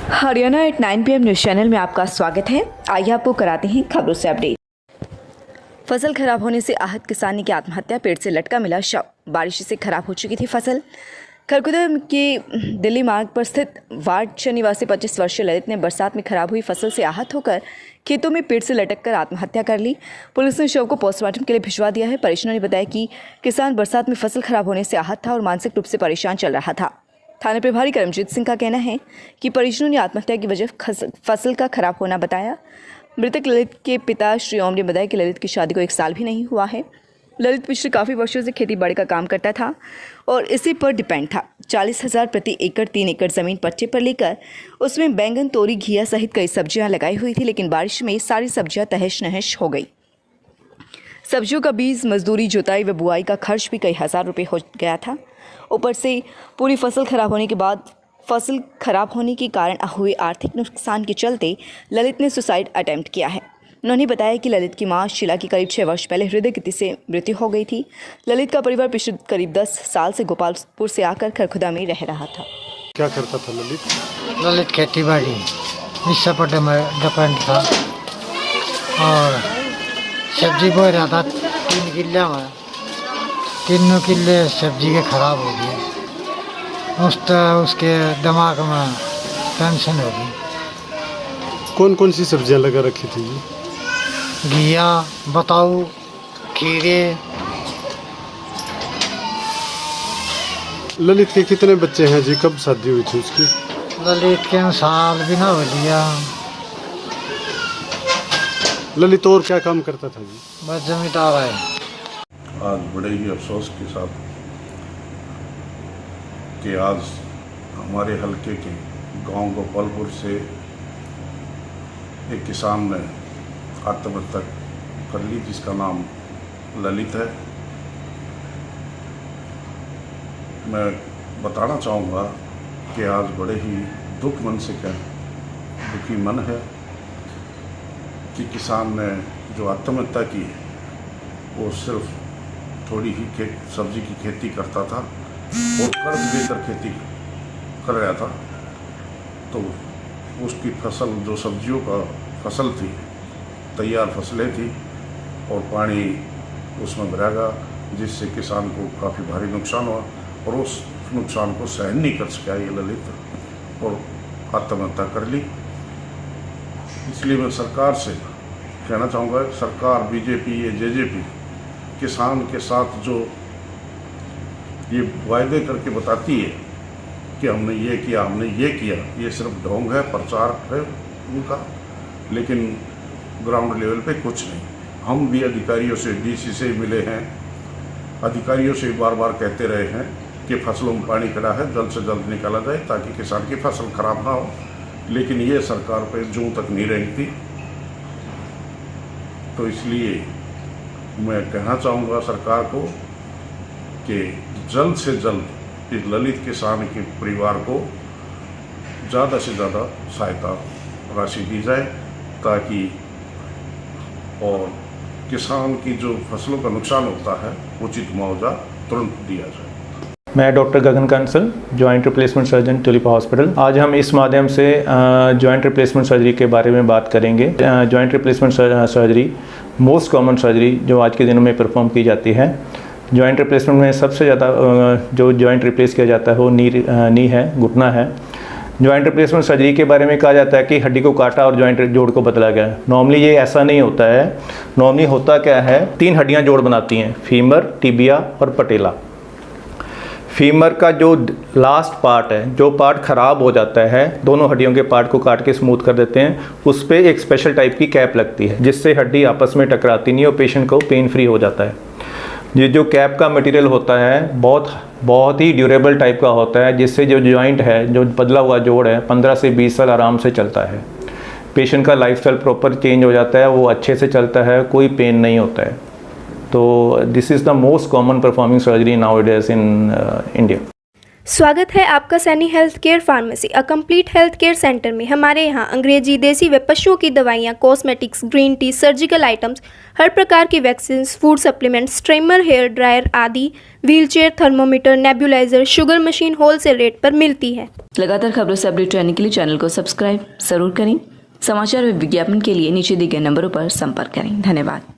Haryana at 9 PM news channel में आपका स्वागत है। आइए आपको कराते हैं खबरों से अपडेट। फसल खराब होने से आहत किसान की आत्महत्या, पेड़ से लटका मिला शव। बारिश से खराब हो चुकी थी फसल। खरखुदा के दिल्ली मार्ग पर स्थित वार्ड निवासी 25 वर्षीय ललित ने बरसात में खराब हुई फसल से आहत होकर खेतों में पेड़ से लटककर आत्महत्या कर ली। पुलिस ने शव को पोस्टमार्टम के लिए भिजवा दिया है। परिजनों ने बताया कि किसान बरसात में फसल खराब होने से आहत था और मानसिक रूप से परेशान चल रहा था। थाना प्रभारी करमजीत सिंह का कहना है कि परिजनों ने आत्महत्या की वजह फसल का खराब होना बताया। मृतक ललित के पिता श्री ओम ने बताया कि ललित की शादी को 1 साल भी नहीं हुआ है। ललित पिछले काफ़ी वर्षों से खेती बाड़ी का काम करता था और इसी पर डिपेंड था। 40,000 प्रति एकड़ 3 एकड़ ज़मीन पट्टे पर लेकर उसमें बैंगन, तोरी, घिया सहित कई सब्जियां लगाई हुई थी, लेकिन बारिश में सारी सब्जियां तहस नहस हो गई। सब्जियों का बीज, मजदूरी, जुताई व बुआई का खर्च भी कई हज़ार रुपये हो गया था। ऊपर से पूरी फसल खराब होने के बाद फसल खराब होने के कारण हुए आर्थिक नुकसान के चलते ललित ने सुसाइड अटेम्प्ट किया है। उन्होंने बताया कि ललित की मां शीला की करीब 6 वर्ष पहले हृदय गति से मृत्यु हो गई थी। ललित का परिवार पिछले करीब 10 साल से गोपालपुर से आकर खरखुदा में रह रहा था। क्या करता था ललित? ललित खेती बाड़ी इस पर डिपेंड था और सब्जी बो रहा था 3 किले में। 3 किले सब्जी के खराब हो गए। उसके दिमाग में टेंशन हो गई। कौन कौन सी सब्जियां लगा रखी थी? घिया, बताऊ, खीरे। ललित के कितने बच्चे हैं जी? कब शादी हुई थी उसकी? ललित के साल भी ना हो लिया। ललित और क्या काम करता था जी? बस जमींदार है। आज बड़े ही अफसोस के साथ कि आज हमारे हलके के गांव गोपालपुर से एक किसान ने आत्महत्या कर ली, जिसका नाम ललित है। मैं बताना चाहूँगा कि आज बड़े ही दुख मन से दुखी मन है कि किसान ने जो आत्महत्या की है वो सिर्फ थोड़ी ही सब्जी की खेती करता था और कर्ज लेकर खेती कर रहा था। तो उसकी फसल, जो सब्जियों का फसल थी, तैयार फसलें थी और पानी उसमें भरेगा, जिससे किसान को काफ़ी भारी नुकसान हुआ और उस नुकसान को सहन नहीं कर सका ये ललित और आत्महत्या कर ली। इसलिए मैं सरकार से कहना चाहूँगा, सरकार, बीजेपी या जेजेपी किसान के साथ जो ये वायदे करके बताती है कि हमने ये किया, हमने ये किया, ये सिर्फ ढोंग है, प्रचार है उनका, लेकिन ग्राउंड लेवल पे कुछ नहीं। हम भी अधिकारियों से, डीसी से मिले हैं, अधिकारियों से बार बार कहते रहे हैं कि फसलों में पानी खड़ा है, जल्द से जल्द निकाला जाए ताकि किसान की फसल खराब ना हो, लेकिन ये सरकार पे जूं तक नहीं रेंगती। तो इसलिए मैं कहना चाहूँगा सरकार को कि जल्द से जल्द इस ललित किसान के परिवार को ज़्यादा से ज़्यादा सहायता राशि दी जाए ताकि और किसान की जो फसलों का नुकसान होता है उचित मुआवजा तुरंत दिया जाए। मैं doctor Gagan Kansal, joint replacement surgeon, Tulipa hospital. आज हम इस माध्यम से जॉइंट रिप्लेसमेंट सर्जरी के बारे में बात करेंगे। Joint replacement surgery most common surgery जो आज के दिनों में परफॉर्म की जाती है। जॉइंट रिप्लेसमेंट में सबसे ज़्यादा जो जॉइंट रिप्लेस किया जाता है वो नी है, घुटना है। जॉइंट रिप्लेसमेंट सर्जरी के बारे में कहा जाता है कि हड्डी को काटा और जॉइंट जोड़ को बदला गया। नॉर्मली ये ऐसा नहीं होता है। नॉर्मली होता क्या है, 3 हड्डियाँ जोड़ बनाती हैं, फीमर, टिबिया और पटेला। फीमर का जो लास्ट पार्ट है, जो पार्ट ख़राब हो जाता है, दोनों हड्डियों के पार्ट को काट के स्मूथ कर देते हैं, उस पर एक स्पेशल टाइप की कैप लगती है जिससे हड्डी आपस में टकराती नहीं और पेशेंट को पेन फ्री हो जाता है। ये जो कैप का मटेरियल होता है बहुत ही ड्यूरेबल टाइप का होता है, जिससे जो जॉइंट है, जो बदला हुआ जोड़ है, 15 से 20 साल आराम से चलता है। पेशेंट का लाइफस्टाइल प्रॉपर चेंज हो जाता है, वो अच्छे से चलता है, कोई पेन नहीं होता है। तो this is the most common performing surgery now it is in India. स्वागत है आपका Saini health care pharmacy a complete health care centre में। हमारे यहाँ अंग्रेजी, देसी व पशुओं की दवाइयाँ, cosmetics, green tea, surgical items, हर प्रकार की vaccine, food supplements, streamer, hair dryer आदि, wheelchair, thermometer, nebuliser, sugar machine wholesale rate पर मिलती है। लगातार खबरों से अपडेट रहने के लिए चैनल को सब्सक्राइब जरूर करें। समाचार व विज्ञापन के लिए नीचे दिए गए नंबरों पर संपर्क करें। धन्यवाद।